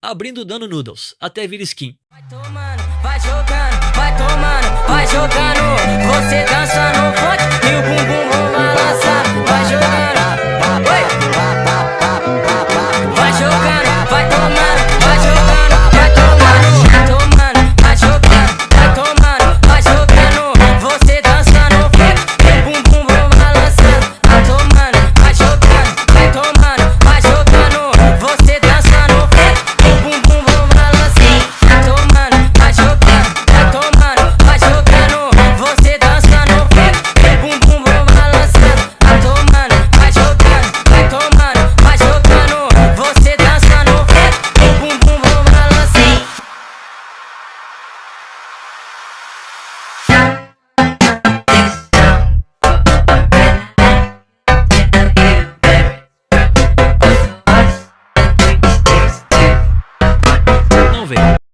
abrindo dano noodles, até vira skin. Vai tomando, vai jogando, vai tomando, vai jogando. Você dança no funk e o bumbum vão balançando. Vai jogando, vai jogando, vai tomando, vai jogando, vai tomando, vai tomando, vai jogando, vai tomando, vai jogando. Você dança no funk e o bumbum vão balançando. Vai tomando, vai jogando, vai tomando, vai jogando. Você dança no funk e o bumbum vão balançando. Vai tomando, vai jogando, vai tomando, vai jogando. Você dança no funk e o bumbum vão balançando. Vai tomando, vai jogando, vai tomando, vai jogando. Você dança no funk e o bumbum vão balançando. Não vem.